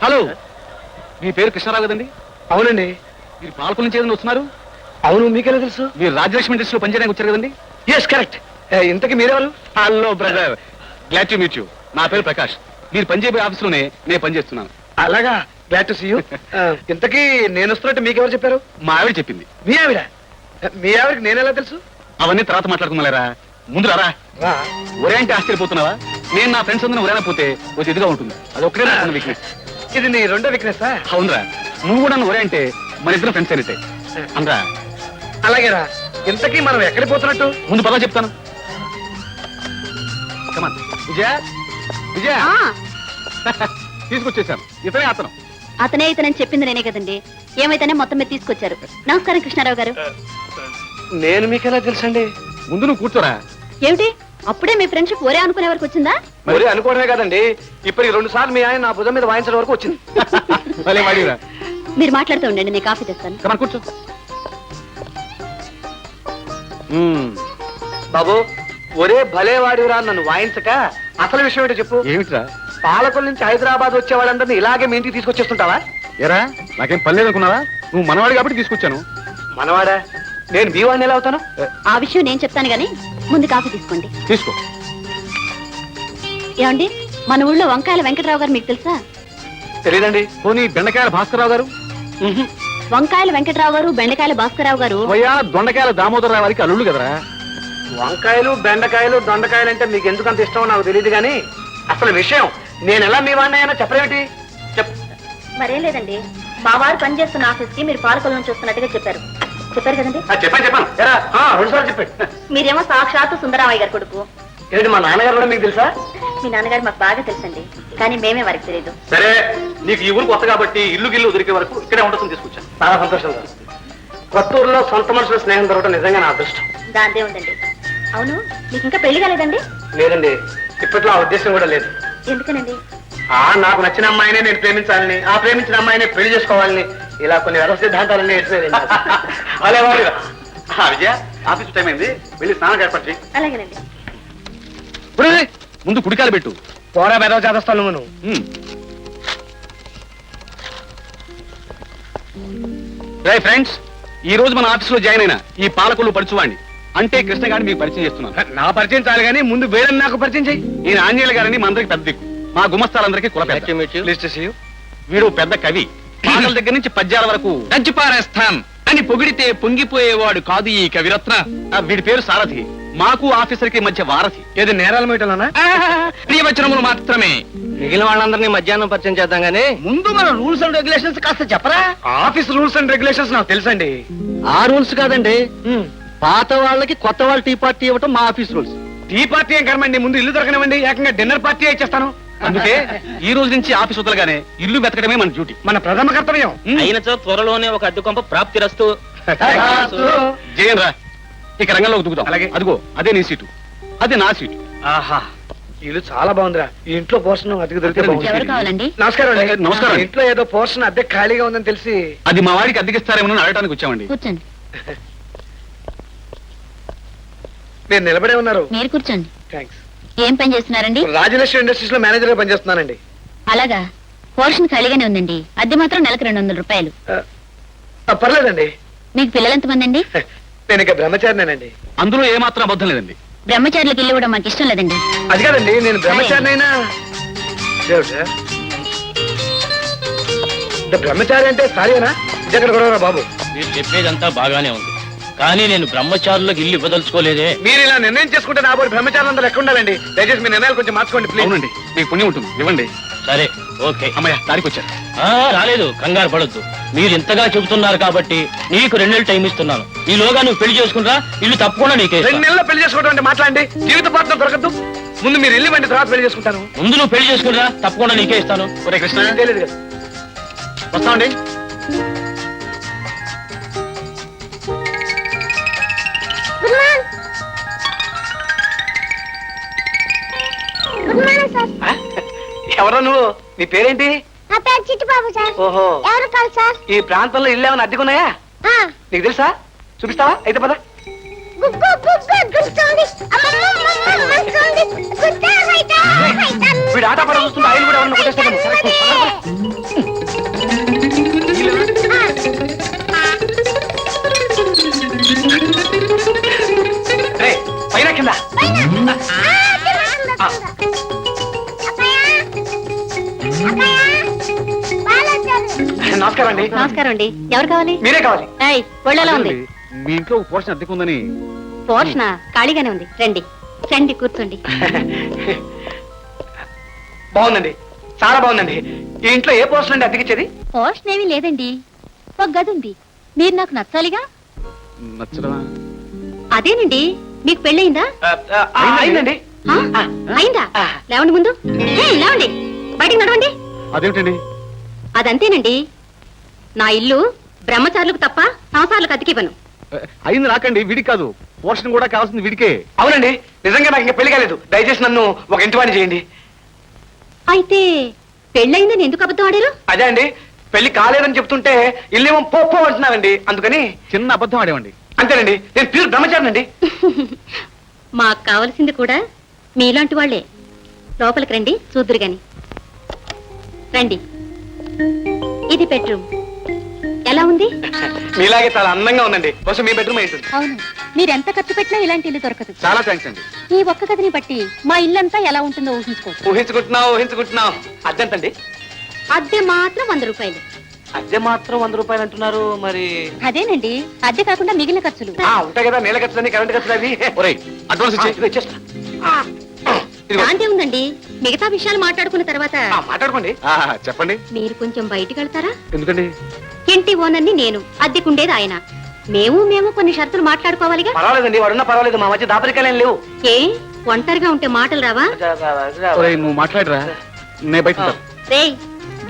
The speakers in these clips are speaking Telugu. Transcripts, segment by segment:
హలో, మీ పేరు కృష్ణారావు కదండి? అవునండి. మీరు పాలకుల నుంచి ఏదైనా వస్తున్నారు? అవును, మీకెలా తెలుసు? మీరు రాజలక్ష్మి ఇండస్ట్రీలో పనిచేయడానికి వచ్చారు కదండి? Yes, correct. ఇంతకీ మీరెవరు? Hello brother, glad to meet you. నా పేరు ప్రకాష్. మీరు పనిచేసే ఆఫీసులోనే నేను పనిచేస్తున్నాను. అలాగా, గ్లాడ్ టు సీ యూ. ఇంతకీ నేను వస్తున్నట్టు మీకెవరు చెప్పారు? మా ఆవిడ చెప్పింది. మీ ఆవిడ? మీ ఆవిడకి నేనెలా తెలుసు? అవన్నీ తర్వాత మాట్లాడుకున్నారా, ముందు రారా. ఒరే అంటే ఆశ్చర్యపోతున్నావా? నేను నా ఫ్రెండ్స్ అందరూ ఒరేనా పోతే కొంచెం ఇదిగా ఉంటుంది. అది ఒక్కడే నా వీక్నెస్. ఇది నీ రెండో వీక్నెస్? అవునరా, నువ్వు కూడా ఒరే అంటే మన ఇద్దరు ఫ్రెండ్స్ అయినట్టే అనరా. అలాగేరా. ఇంతకీ మనం ఎక్కడికి పోతున్నట్టు? ముందు పదా చెప్తాను. కమాన్ విజయ, విజయ. తీసుకొచ్చేసాను. ఇతనే అతను. అతనే ఇతనని చెప్పింది నేనే కదండి. ఏమైతేనే మొత్తం మీద తీసుకొచ్చారు. నమస్కారం కృష్ణారావు గారు. నేను మీకెలా తెలుసండి? ముందు నువ్వు కూర్చోరా. ఏమిటి అప్పుడే మీ ఫ్రెండ్షిప్ ఒరే అనుకునే వరకు వచ్చిందా? మరి అనుకోవడమే కదండి, ఇప్పటికి 2 సార్లు మీ ఆయన నా భుజం మీద వాయించడం వరకు వచ్చింది. భలే వాడిరా. మీరు మాట్లాడుతూ ఉండండి, నేను కాఫీ తెస్తాను. కమాన్ కూర్చో. బాబు, ఒరే భలే వాడిరా నన్ను వాయించక అసలు విషయం ఏంటో చెప్పు. ఏమిట్రా? పాలకుల నుంచి హైదరాబాద్ వచ్చే వాళ్ళందరినీ ఇలాగే మీ ఇంటికి తీసుకొచ్చేస్తుంటావా? ఎరా, నాకేం పని లేదనుకున్నావా? నువ్వు మనవాడి కాబట్టి తీసుకొచ్చాను. మనవాడా? నేను మీ వాడిని ఎలా అవుతాను? ఆ విషయం నేను చెప్తాను గానీ ముందు కాఫీ తీసుకోండి. తీసుకో. ఏమండి, మన ఊళ్ళో వంకాయల వెంకటరావు గారు మీకు తెలుసా? తెలీదండి. పోనీ బెండకాయల భాస్కరరావు గారు? వంకాయల వెంకటరావు గారు, బెండకాయల భాస్కరరావు గారు దొండకాయల దామోదరరావు వారికి అల్లుళ్ళు కదరా. వంకాయలు, బెండకాయలు, దొండకాయలు అంటే మీకు ఎందుకు అంత ఇష్టమో నాకు తెలియదు కానీ అసలు విషయం నేను ఎలా మీ వాడిని అయినా చెప్పరేమిటి? మరేం లేదండి, మా వారు పనిచేస్తున్న ఆఫీస్ కి మీరు పాలకుల నుంచి వస్తున్నట్టుగా చెప్పారు కదండి? చెప్పాను. ఎరా, 2 సార్లు చెప్పాడు. మీరేమో సాక్షాత్తు సుందరరామయ్య గారు కొడుకు. ఏంటి, మా నాన్నగారు కూడా మీకు తెలుసా? మీ నాన్నగారు మాకు బాగా తెలుసండి, కానీ మేమే వారికి తెలియదు. సరే, నీకు ఈ ఊరు కొత్త కాబట్టి ఇల్లు గిల్లు దొరికే వరకు ఇక్కడే ఉండటం తీసుకొచ్చాను. చాలా సంతోషంగా. కొత్త ఊరులో సొంత మనుషుల స్నేహం దొరకడం నిజంగా నా అదృష్టం. దాందే ఉందండి. అవును, మీకు ఇంకా పెళ్లి కాలేదండి? లేదండి, ఇప్పట్లో ఆ ఉద్దేశం కూడా లేదు. ఎందుకనండి? నాకు నచ్చిన అమ్మాయినే నేను ప్రేమించాలని, ఆ ప్రేమించిన అమ్మాయినే పెళ్లి చేసుకోవాలని, ఇలా కొన్ని వ్యవస్థ సిద్ధాంతాలన్నీ ఎడిపోయింది. అలే వాడు. విజయ, ఆఫీస్ టైం అయింది, వెళ్ళి స్నానం ఏర్పడి. అలాగేనండి. ముందు కుడికాలు పెట్టు. పోరా బెదవ చేస్తాను నువ్వు. రై ఫ్రెండ్స్, ఈ రోజు మన ఆఫీస్ లో జాయిన్ అయిన ఈ పాలకులు పడుచువాడిని అంటే కృష్ణ గారిని మీకు పరిచయం చేస్తున్నాను. నా పరిచయం చాలు కానీ ముందు వేరే నాకు పరిచయం చెయ్యి. ఈయన ఆంజనేయుల గారిని మా అందరికి పెద్ద దిక్కు, మా గుమస్తాలందరికీ కుల పెద్ద. వీడు పెద్ద కవి. పాటల దగ్గర నుంచి పద్యాల వరకు దంచిపారేస్తాం అని పొగిడితే పొంగిపోయేవాడు కాదు ఈ కవిరత్న. వీడి పేరు సారథి, మాకు ఆఫీసర్ కి మధ్య వారధి. ఏది నేరాల మీటలోనా? ప్రియవచనములు మాత్రమే. మిగిలిన వాళ్ళందరినీ మధ్యాహ్నం పరిచయం చేద్దాం గానీ ముందు మన రూల్స్ అండ్ రెగ్యులేషన్స్ కాస్త చెప్పరా? ఆఫీస్ రూల్స్ అండ్ రెగ్యులేషన్స్ నాకు తెలుసండి. ఆ రూల్స్ కాదండి, పాత వాళ్ళకి కొత్త వాళ్ళు టీ పార్టీ ఇవ్వటం మా ఆఫీస్ రూల్స్. టీ పార్టీ ఏం కర్మండి, ముందు ఇల్లు దొరకనివ్వండి, ఏకంగా డిన్నర్ పార్టీ ఇచ్చేస్తాను. అందుకే ఈ రోజు నుంచి ఆఫీస్ వదలగానే ఇల్లు వెతకడమే మన డ్యూటీ, మన ప్రథమ కర్తవ్యం. అయినచో త్వరలోనే ఒక అడ్డు కొంప ప్రాప్తి రస్తు. జయం రా, ఇక రంగంలోకి దిగుదాం. అలాగే. అదిగో అదే నీ సీటు, అది నా సీటు. ఆహా, ఇల్లు చాలా బాగుందిరా. ఈ ఇంట్లో పోర్షన్ అద్దెకు దొరికితే బాగుంది. ఎవరు కావాలండి? నమస్కారం అండి. నమస్కారం. ఇంట్లో ఏదో పోర్షన్ అద్దె ఖాళీగా ఉందని తెలిసి అది మా వాడికి అద్దెకిస్తారేమో అడగడానికి వచ్చామండి. కూర్చోండి. మీరు నిలబడే ఉన్నారు. మీరు కూర్చోండి. థ్యాంక్స్. ఏం పని చేస్తున్నారండి? రాజలక్ష్మి ఇండస్ట్రీస్ లో మేనేజర్ గా పనిచేస్తున్నానండి. అలాగా, పోర్షన్ ఖాళీగానే ఉందండి. అద్దె మాత్రం నెలకు 200 రూపాయలు. పర్లేదండి. మీకు పిల్లలు ఎంతమంది అండి? నేను ఇక బ్రహ్మచారినేనండి. అందులో ఏమాత్రం అబద్ధం లేదండి. బ్రహ్మచారులకు ఇల్లు ఇవ్వడం మాకు ఇష్టం లేదండి. అది కాదండి, నేను బ్రహ్మచారినైనా. బ్రహ్మచారి అంటే సారీనా? ఇదెక్కడ గొడవరా బాబు? మీరు చెప్పేదంతా బాగానే ఉంది, కానీ నేను బ్రహ్మచారులకు ఇల్లు ఇవ్వదలుచుకోలేదే. మీరు ఇలా నిర్ణయం చేసుకుంటే నా పోయి బ్రహ్మచారులందరూ ఎక్కడ ఉండాలండి? దయచేసి మీ నిర్ణయాలు కొంచెం మార్చుకోండి ప్లీజ్. అవునండి, మీకు పుణ్యం ఉంటుంది, ఇవ్వండి. సరే, ఓకే. అమ్మయ్య, దారికి వచ్చారు. రాలేదు, కంగారు పడొద్దు. మీరు ఇంతగా చెబుతున్నారు కాబట్టి నీకు 2 నెలలు టైం ఇస్తున్నాను. ఈలోగా నువ్వు పెళ్లి చేసుకుంటా, ఇల్లు తప్పకుండా నీకే. 2 నెలల్లో పెళ్లి చేసుకోవడం అంటే మాట్లాడండి. జీవిత పాత్ర దొరకద్దు. ముందు మీరు ఇల్లు వెంట తర్వాత పెళ్లి చేసుకుంటాను. ముందు నువ్వు పెళ్లి చేసుకుంటా, తప్పకుండా నీకే ఇస్తాను. ఒరే కృష్ణ, తెలియదు కదా. వస్తామండి. ఎవరో నువ్వు? నీ పేరేంటి? నా పేరు చిట్టుబాబు సార్. ఓహో, ఎవరు కాదు సార్? ఈ ప్రాంతంలో ఇల్లు ఏమైనా అద్దెకున్నాయా? నీకు తెలుసా? చూపిస్తావా? అయితే పద. గుగ్గు గుగ్గు గుస్తుంది. అమ్మమ్మ గుస్తుంది. గుద్దా హైదా హైదా. వీడు ఆట పడ చూస్తుంటే ఆయన కూడా ఎవరిని కొట్టేస్తాడేమో. వాళ్ళు వచ్చారు. నమస్కారం అండి. నమస్కారం అండి. ఎవరు కావాలి? మీరే కావాలి. ఏయ్, ఒళ్ళెలా ఉంది? మీ ఇంట్లో ఒక పోర్షన్ అద్దెకు ఉందని. పోర్షణ ఖాళీగానే ఉంది. రండి రండి, కూర్చోండి. బాగుందండి, చాలా బాగుందండి. ఈ ఇంట్లో ఏ పోర్షన్ అండి అద్దెకిచ్చేది? పోర్షన్ ఏమీ లేదండి, ఒక గది ఉంది. మీరు నాకు నచ్చాలిగా. నచ్చడమా? అదేనండి, మీకు పెళ్ళయిందా? అయిందండి. ఆ, అయిందా? లేవండి ముందు. ఏయ్, లేవండి, బయటికి నడవండి. అదేమిటండి? అదంతేనండి, నా ఇల్లు బ్రహ్మచారులకు తప్ప సంసారాలకు అతికివ్వను. అయింది నాకండి, వీడికి కాదు. పోర్షన్ కూడా కావాల్సింది వీడికే. అవునండి, నిజంగా నాకు ఇంకా పెళ్లి కాలేదు. దయచేసి నన్ను ఒక ఇంటివాణి చేయండి. అయితే పెళ్ళయిందని ఎందుకు అబద్ధం ఆడారు? అదే అండి, పెళ్లి కాలేదని చెప్తుంటే ఇల్లేమో పో అంటున్నారండి, అందుకని. చిన్న అబద్ధం ఆడేవండి. అంతేనండి, నేను ప్యూర్ బ్రహ్మచారినండి. మాకు కావలసింది కూడా మీలాంటి వాళ్ళే. లోపలికి రండి, చూద్దురు గాని. రండి, ఇది బెడ్రూమ్. ఎలా ఉంది? మీలాగే చాలా అందంగా ఉందండి. బహుశా మీ బెడ్రూమ్ అయి ఉంటుంది. అవును, మీరెంత ఖర్చు పెట్టినా ఇలాంటి ఇల్లు దొరకదు. చాలా థ్యాంక్స్ అండి. ఈ ఒక్క గదిని బట్టి మా ఇల్లంతా ఎలా ఉంటుందో ఊహించుకోవచ్చు. ఊహించుకుంటున్నాం. అద్దెంతండి? అద్దె మాత్రం 100 రూపాయలు. అద్దె మాత్రం 100 రూపాయలు అంటున్నారు. మరి అదేనండి, అద్దె కాకుండా మిగిలిన ఖర్చులు. ఉంటాయి కదా, నీళ్ళ ఖర్చులని, కరెంట్ ఖర్చులు అవి. ఒరేయ్, అడ్వాన్స్ ఇచ్చే. ఇదిగో ఇచ్చేస్తా. ఇదిగో. దాంతే ఉందండి, మిగతా విషయాలు మాట్లాడుకున్న తర్వాత. మాట్లాడుకోండి. చెప్పండి. మీరు కొంచెం బయటికి వెళ్తారా? ఎందుకండి? ఇంటి ఓనర్ని నేను, అద్దెకుండేది ఆయన. మేము కొన్ని షరతులు మాట్లాడుకోవాలిగా. పర్వాలేదండి, వాడున్నా పర్వాలేదు. మా మధ్య దాపరికాలేం లేవు. ఏ, ఒంటరిగా ఉంటే మాటలు రావా? ఒరేయ్, నువ్వు మాట్లాడరా, నే బయట ఉంటాను. రేయ్,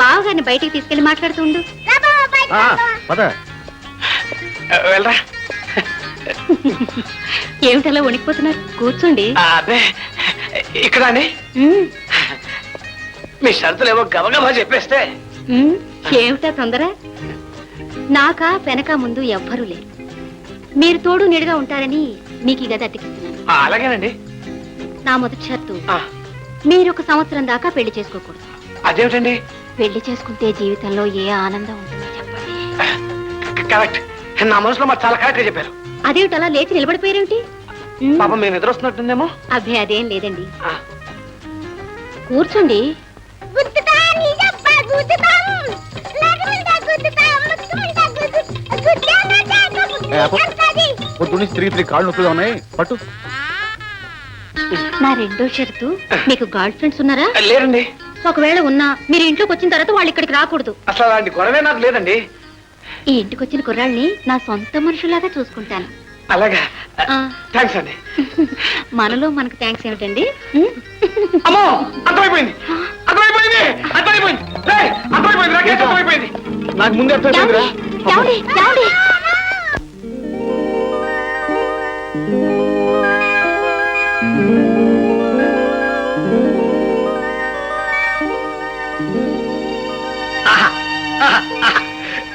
బావగారిని బయటికి తీసుకెళ్లి మాట్లాడుతుండు. రా బావ, బయటికి రా. పద. వెళ్ళరా. ఏమిటలా వణికిపోతున్నారు? కూర్చోండి. అదే ఇక్కడ అండి. ఉమ్, మీ షరతులు ఏవో గబగబా చెప్పేస్తే. ఉమ్, ఏమిటా తొందర? నాకా వెనక ముందు ఎవ్వరూ లేరు. మీరు తోడు నీడుగా ఉంటారని మీకు ఈ గది అద్దెకిస్తున్నాను. అలాగేనండి. నా మొదటి షరతు, మీరు 1 సంవత్సరం దాకా పెళ్లి చేసుకోకూడదు. అదేమిటండి? పెళ్లి చేసుకుంటే జీవితంలో ఏ ఆనందం ఉంటుందో చెప్పండి. కరెక్ట్. నా మనసులో మాకు చాలా కరెక్ట్ గా చెప్పారు. అదేమిటలా లేచి నిలబడిపోయారేమిటి? ఉమ్, పాపం మేము నిద్ర వస్తున్నట్టుందేమో. అబ్బే అదేం లేదండి, ఆ, గుద్దుతా, కూర్చోండి. నిజబ్బా, గుద్దుతాం. లేకముందా గుద్దుతాం, ముట్టుకుంటా గుద్దుతాది. పొద్దు నుంచి తిరిగి కాళ్ళు నొప్పిగా ఉన్నాయి. పట్టు. నా రెండో షరతు, మీకు గర్ల్ ఫ్రెండ్స్ ఉన్నారా? లేరండి. ఒకవేళ ఉన్నా మీరు ఇంట్లోకి వచ్చిన తర్వాత వాళ్ళు ఇక్కడికి రాకూడదు. అసలు అలాంటి గొడవే నాకు లేదండి. ఈ ఇంటికి వచ్చిన కుర్రాళ్ళని నా సొంత మనుషులాగా చూసుకుంటాను. అలాగా. ఆ. థ్యాంక్స్ అండి. మనలో మనకు థ్యాంక్స్ ఏమిటండి? ఉమ్? అమ్మో, అర్థమైపోయింది. అర్థమైపోయింది. అర్థమైపోయింది. రేయ్, అర్థమైపోయింది. నాకేం అర్థమైపోయింది. నాకు ముందే అర్థమైపోయిందిరా. ఏమండి? ఏమండి?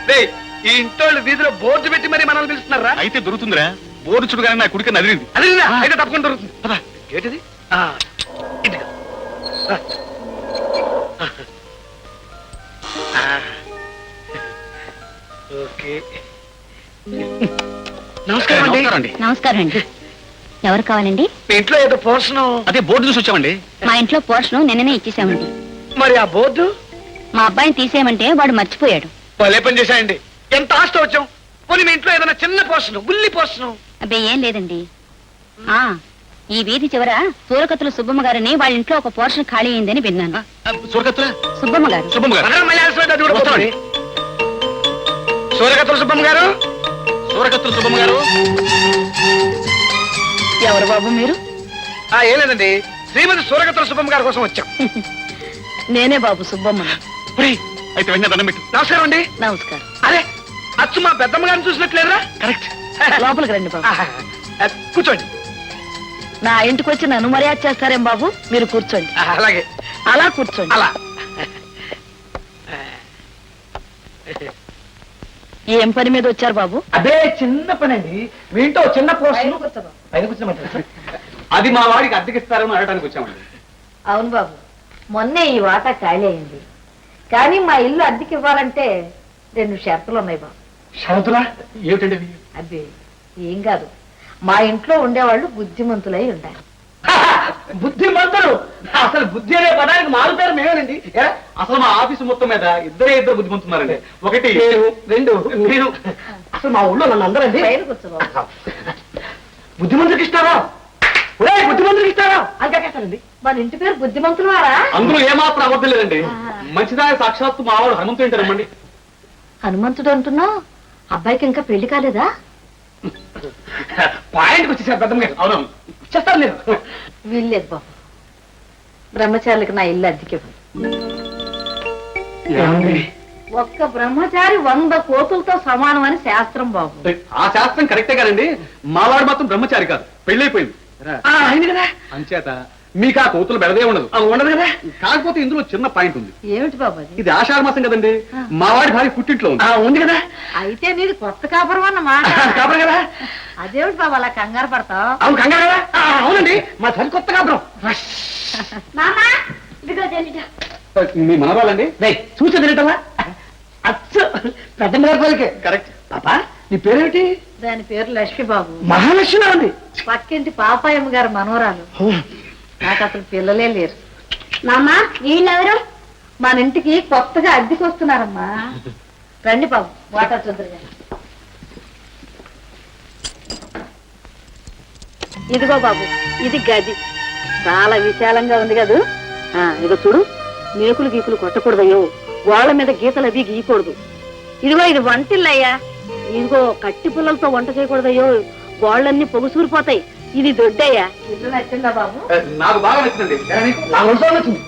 రేయ్, ఈ ఇంట్లో వీధిలో బోర్డు పెట్టి మరి మనల్ని పిలుస్తున్నారా? అయితే దొరుకుతుందిరా. బోర్డు చుడుగానే నా కుడికి నదిరింది. అది అయితే తప్పకుండా దొరుకుతుంది. పద. ఏంటిది? ఇదిగో. ఓకే. నమస్కారం అండి. నమస్కారం అండి. నమస్కారం అండి. ఎవరు కావాలండి? మీ ఇంట్లో ఏదో పోర్షను. అదే బోర్డు చూసి వచ్చామండి. మా ఇంట్లో పోర్షన్ నిన్ననే ఇచ్చేసామండి. మరి ఆ బోర్డు మా అబ్బాయిని తీసేయమంటే వాడు మర్చిపోయాడు. వాళ్ళే పని చేశాయండి. ఎంత ఆస్తి వచ్చాం. పోనీ మీ ఇంట్లో ఏదైనా చిన్న పోర్షను, గుల్లి పోర్షను. అబ్బే ఏం లేదండి. ఆ, ఈ వీధి చివర సూరకత్తుల సుబ్బమ్మ గారిని వాళ్ళ ఇంట్లో ఒక పోర్షన్ ఖాళీ అయిందని విన్నాను. సూరకత్తుల సుబ్బమ్మ గారు. శుభం గారు. పదరా, మళ్ళీ ఆలస్యమైతే అది కూడా పోతుంది. సూర్యకత్తుల సుబ్బమ్మ గారు. సూరకత్తుల శుభం గారు. ఎవరు బాబు మీరు? ఏం లేదండి, శ్రీమతి సూర్యకత్తుల సుబ్బమ్మ గారి కోసం వచ్చాం. నేనే బాబు సుబ్బమ్మ. ఒరేయ్, అయితే వెంటనే దండం పెట్టు. నమస్కారం అండి. నమస్కారం. అరే, అచ్చు మా పెద్దమ్మ గారిని చూసినట్లేరా? కరెక్ట్. లోపలికి రండి బాబు. కూర్చోండి. నా ఇంటికి వచ్చి నన్ను మర్యాద చేస్తారేం బాబు? మీరు కూర్చోండి. అలాగే. అలా కూర్చోండి. అలా. ఏం పని మీద వచ్చారు బాబు? అదే చిన్న పని అండి. మీ ఇంట్లో చిన్న పోర్షన్ పైన కూర్చోమంటారా? అది మా వాడికి అద్దెకిస్తారని అడగడానికి వచ్చామండి. అవును బాబు, మొన్నే ఈ వాటా ఖాళీ అయింది. కానీ మా ఇల్లు అద్దెకి ఇవ్వాలంటే 2 షరతులు ఉన్నాయి బాబు. షరతులా? ఏమిటండి అవి? అబ్బే ఏం కాదు, మా ఇంట్లో ఉండేవాళ్ళు బుద్ధిమంతులై ఉండాలి. బుద్ధిమంతులు? అసలు బుద్ధి అనే పదానికి మారుతారు మేమేనండి. అసలు మా ఆఫీసు మొత్తం మీద ఇద్దరు బుద్ధిమంతున్నారండి. ఒకటి రెండు మీరు అసలు మా ఊళ్ళో నన్ను అందరండి పైన కూర్చో బాబు. బుద్ధిమంతుడికి ఇస్తారా ఒరే బుద్ధిమంతుడికి ఇస్తారా అని కాకేస్తానండి. మన ఇంటి పేరు బుద్ధిమంతులు వారా? అందులో ఏమాత్రం అబద్ధం లేదండి. మంచిదాయ సాక్షాత్తు మా వాడు హనుమంతుడు అంటారమ్మండి. హనుమంతుడు అంటున్నావు, అబ్బాయికి ఇంకా పెళ్లి కాలేదా? పాయింట్కి వచ్చేసారు పెద్దమ్మ గారు. అవునవును. చేస్తారు మీరు. వీల్లేదు బాబు, బ్రహ్మచారులకు నా ఇల్లు అద్దెకి ఇవ్వు. ఒక్క బ్రహ్మచారి 100 కోతులతో సమానం అని శాస్త్రం బాబు. ఆ శాస్త్రం కరెక్టే కదండి. మావాడు మాత్రం బ్రహ్మచారి కాదు, పెళ్ళైపోయింది. అయింది కదా అంచేత మీకు ఆ కోతులు బెడదే ఉండదు. ఉండదు కదా. కాకపోతే ఇందులో చిన్న పాయింట్ ఉంది. ఏమిటి బాబు అది? ఇది ఆషాఢ మాసం కదండి. మావాడి భార్య పుట్టింట్లో ఉంది. ఉంది కదా. అయితే నీది కొత్త కాపురం అన్నమాట. కాపురం కదా. అదేమిటి బాబు అలా కంగారు పడతావు? అవును కంగారు కదా. అవునండి మా తల్లి కొత్త కాపురం. మామా ఇదిగో తెలియదు మీ మనవాళ్ళండి. చూసి తినటమా అచ్చు పెద్దమ్మ గారి పలికే కరెక్ట్. పాపా నీ పేరేమిటి? దాని పేరు లక్ష్మి బాబు. మహాలక్ష్మి ఉంది. పక్కింటి పాపాయమ్మ గారు మనవరాలు. నాకు అసలు పిల్లలే లేరు. మామా వీళ్ళెవరు? మన ఇంటికి కొత్తగా అద్దెకి వస్తున్నారమ్మా. రండి బాబు, వాటర్ చూద్దరు. ఇదిగో బాబు, ఇది గది చాలా విశాలంగా ఉంది కదూ. ఇదిగో చూడు, మేకులు గీకులు కొట్టకూడదయ్యో, గోళ్ళ మీద గీతలు అవి గీయకూడదు. ఇదిగో ఇది వంటిల్లయ్యా. ఇదిగో కట్టి పుల్లలతో వంట చేయకూడదయ్యో, గోళ్ళన్నీ పొగుసూరిపోతాయి. ఇది దొడ్డయ్యా. ఇల్లు నచ్చిందా బాబు? నాకు బాగా నచ్చిందండి. నా రోజు వచ్చింది.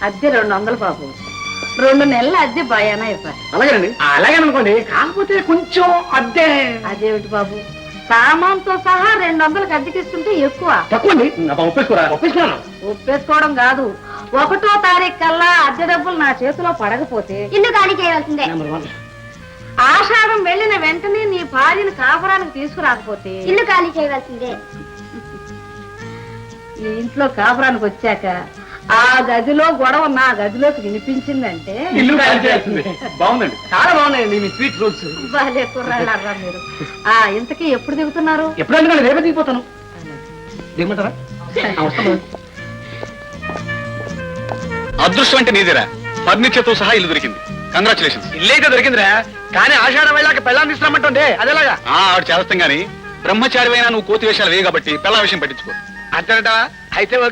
అద్దె 200 బాబు. 2 నెలల అద్దె భయానా ఇవ్వాలి. అలాగేనండి. అలాగే అనుకోండి, కాకపోతే కొంచెం అద్దె అదేమిటి బాబు, సామాన్తో సహా 200కి అద్దెకిస్తుంటే ఎక్కువ. తక్కువండి. ఒప్పేసుకోరా? ఒప్పిస్తున్నాను. ఒప్పేసుకోవడం కాదు, 1వ తారీఖు కల్లా అద్దె డబ్బులు నా చేతిలో పడకపోతే ఇల్లు ఖాళీ చేయవలసిందే. నెంబర్ 1. ఆషాఢం వెళ్ళిన వెంటనే నీ భార్యను కాపురానికి తీసుకురాకపోతే ఇల్లు ఖాళీ చేయవలసిందే. ఈ ఇంట్లో కాపురానికి వచ్చాక ఆ గదిలో గొడవ నా గదిలోకి వినిపించిందంటే ఇల్లు ఖాళీ చేయాల్సిందే. బాగుందండి. చాలా బాగున్నాయండి మీ స్వీట్ రూల్స్. బాలే కుర్రాళ్ళరా మీరు. ఇంతకీ ఎప్పుడు దిగుతున్నారు? ఎప్పుడైనా రేపే దిగిపోతాను. దిగమంటారా? వస్తాను. అదృష్టం అంటే నీదేరా. ఫర్నిచర్తో సహా ఇల్లు దొరికింది. కంగ్రాచులేషన్స్. ఇల్లేక దొరికిందిరా, కానీ ఆషాఢం వెళ్ళాక పెళ్ళాన్ని తీసుకురామంటుండే అదేలాగా. ఆవిడ చేస్తాం గానీ బ్రహ్మచారి అయినా నువ్వు కోతి వేషాలు వేయ కాబట్టి పిల్ల విషయం పట్టించుకో. అంతేనట. అయితే ఓకే.